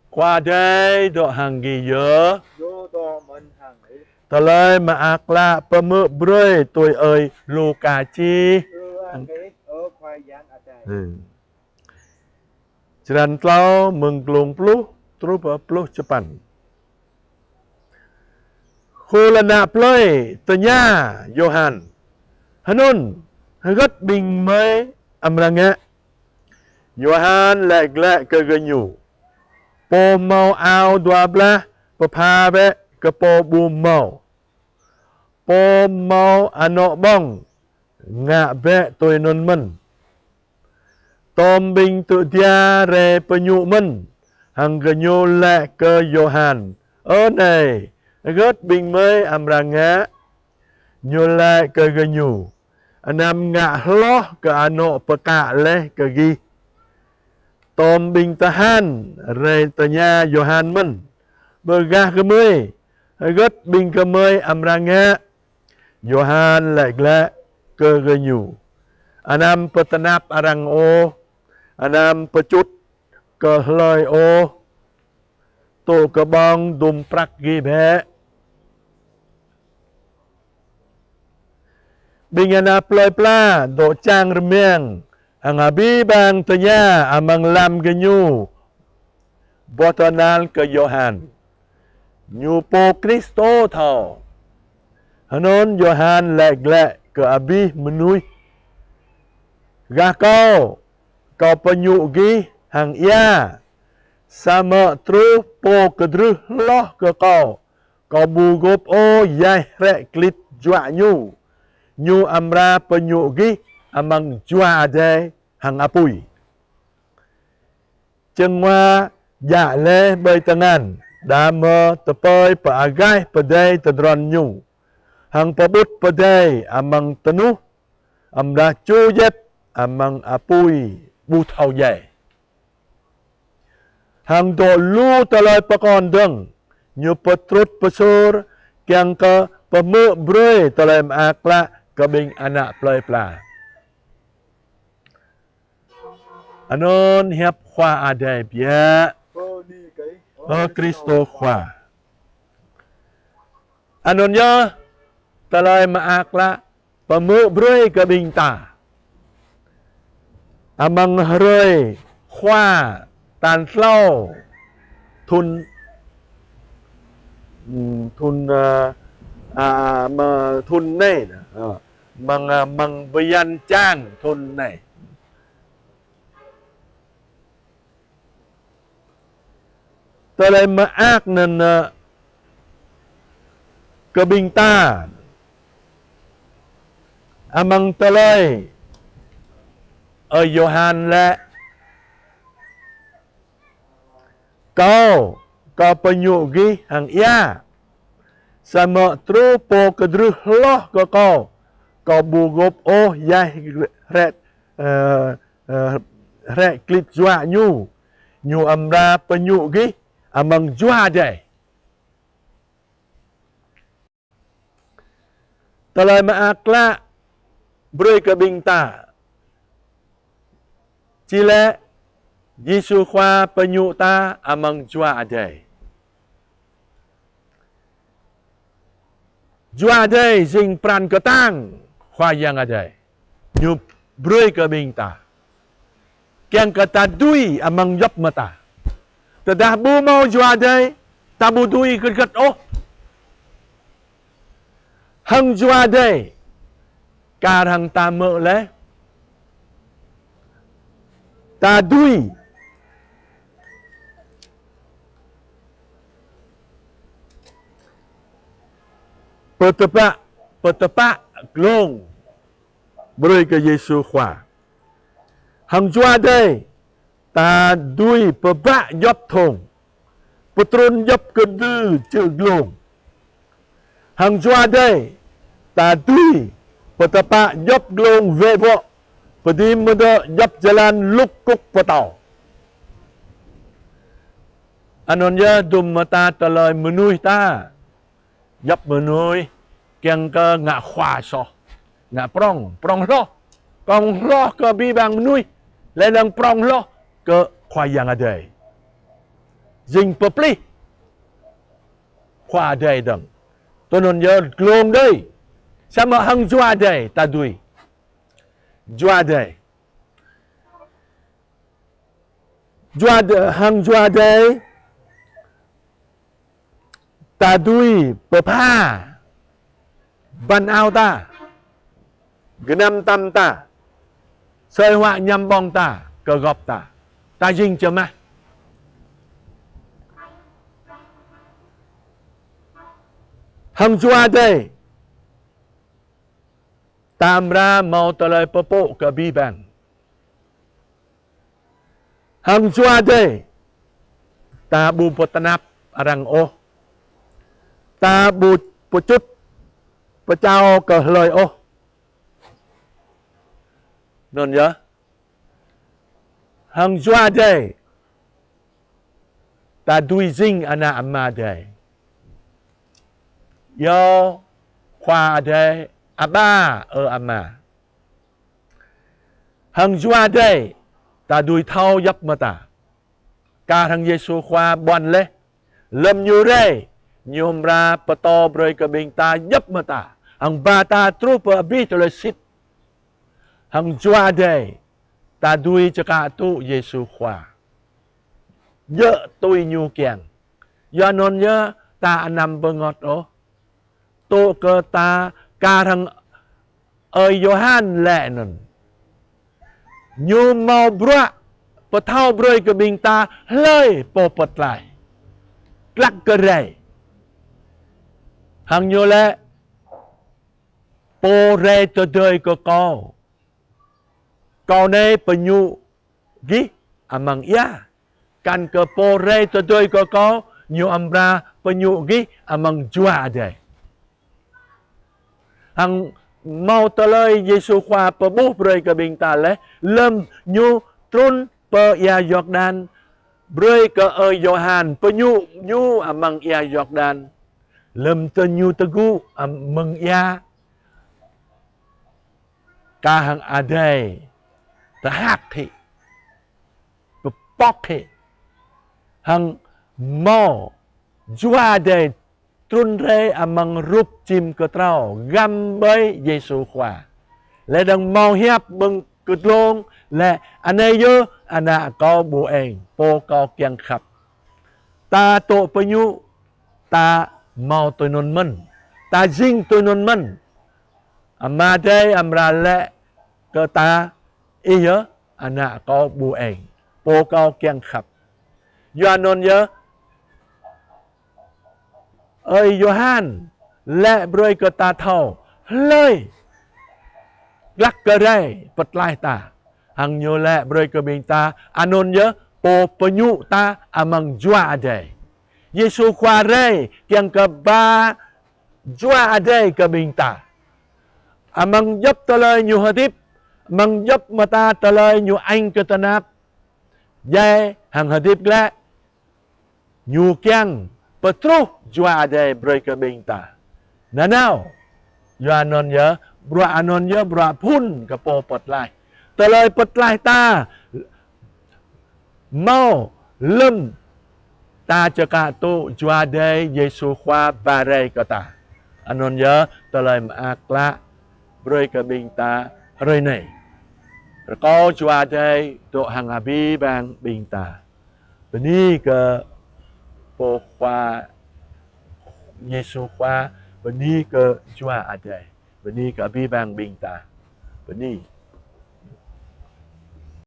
qua đây độ hàng ghi nhớ vô đồ mình hàng ấy ta lời mà ác lạ bơ mơ brơi tôi ơi lù cà chi ăn cái khoai giang ở đây Jalan tlau menggelung peluh terus peluh cepat. Khulana ploi tanya Yohan. Hanun hagat bing mai amranga. Yohan lek ke genyu. Po mau au 12 pepha be ke po bu mau. Po mau anok bong ngak be toi non men. Tom bing tu dia re penyu men hang genyu lek ke Yohan. Này gớt bing mới amranga nyolai ke genyu anam ngak loh ke ano peka leh ke gi tom bing tahan re tanya Yohan men bergah ke mei gớt bing ke mei amranga Yohan lek ke genyu anam petenap arang o anam pecut ke hloi o tu ke bong dum prak gi be Bingana ploi pla do chang remiang ang abi bang tanya amang lam genyu botonal ke Yohan nyu po Kristo thao hanon Yohan lek ke abi menui gah kau penyu gi hang ia sama tru po kedruh loh ke kau bugop o yai rek klit jua nyu amra penyu gi amang jua ade hang apui cengwa ya le bai tangan dama tepoi pa agai pedai tedron nyu hang pabut pedai amang tenu amra chu yep amang apui bu thau ye hang do lu talai pakon deng nyu petrut pesur kyang ka pemu broi talai akla kabing anak ploi pla. Anon hiap khwa adai bia. Kristo khwa. Anon ya talai maakla pemu broi kabing ta. Amang hroi khwa tan slau thun thun này bằng vian trang thôn này ta lại mà ác nên cơ bình ta amang ta lại ở Yohan lệ kau penyu gi hang ia sama tru po kedruh loh ke kau bugop oh yai rek klip jua nyu amra penyu gi amang jua dai talai ma akla broi ke bing ta chile Yesu khwa penyu ta amang jua dai jua dai sing pran ketang khwa yang adai nyu broi ke bing ta kiang kata dui amang yop mata tadah bu mau jua dai tabu dui ket oh hang jua dai kar hang ta me le ta dui petepak glong broi ke Yesu khwa hang jua dai ta dui pebak yop thong putrun yop ke du che glong hang jua dai ta dui petepak yop glong vevo pedi muda yop jalan luk kuk patau anon ya dum mata talai menui ta yop menui kiang ke ngak khwa so ngak prong loh ke bi bang menui ledang prong loh ke khwa yang adai dinh popli khoa đây đằng tôi nói nhớ luôn đây sama hang jua đây ta đuôi jua đây hang jua đây ta đuôi papa ban ao ta genam tam ta sơi họa nhằm bong ta cờ gọp ta dinh chấm à hang jua đây tam ra mau talai popo ke biban hang jua đây ta bu potanap arang o ta bu pucut pecao ke lời o non nhớ hang jua đây ta đuôi dinh ana amma đây yo khoa đây Aba ama hang jua đây ta đuôi thao dấp mà ta ca thằng Giêsu khoa bon lê lâm như đây nhôm ra pato bơi cái bình ta dấp mà ta hang ba ta trup bi tole sit hang jua đây ta đuôi cho cả tu Giêsu khoa dỡ tôi nhu kiang do non nhớ ta nằm bờ ngọt đó tu cơ ta ca thằng ơi Johan lẹ nần nhu mau bra pa thao broi ke bing ta lơi po pat lại klak ke rai hang nhu lẹ po re to đời ko câu này pa nhu gi amang ya kan ke po re to đời ko câu nhu ambra pa nhu gi amang jua đây hang mau talai Giêsu khoa pa bu broi ke bing ta le lem nhu trun pa ya Jordan broi ke Johan pa nhu amang ya Jordan lem te nhu tegu amang ya ka hang adai ta hak thi pa pok thi hang mau jua de trun re amang rup chim ke trao gam bay Giêsu khoa le dang mau hiap bưng cụt lông le anay yo ana có bu eng po có kiang khap ta to penyu ta mau tôi non men ta jing tôi non men ama day amra le ke ta iya ana có bu eng po có kiang khap yo non yo ơi Johan lẹ broi ke ta thau lơi lắc ke rai pat lai ta hang nyo lẹ broi ke bing ta anon nhớ po penyu ta amang jua ade Giêsu khoa rai kiang ke ba jua ade ke bing ta amang dấp ta lời nyu hadip mang dấp mà ta ta lời nyu anh ke tanap dai hang hadip lẹ nyu kiang Petru jua ada broi ke bing ta. Nanau. Yo anon ya, bro anon ya bro pun ke po pot lai. Telai pot lai ta. Mau lem ta caka tu jua ada Yesu khoa bare ke ta. Anon ya telai akla broi ke bing ta roi nei. Kau jua ada tu hang abi bang bing ta. Beni ke po khoa Yesu khoa beni ke jua ada beni ke abi bang bing ta beni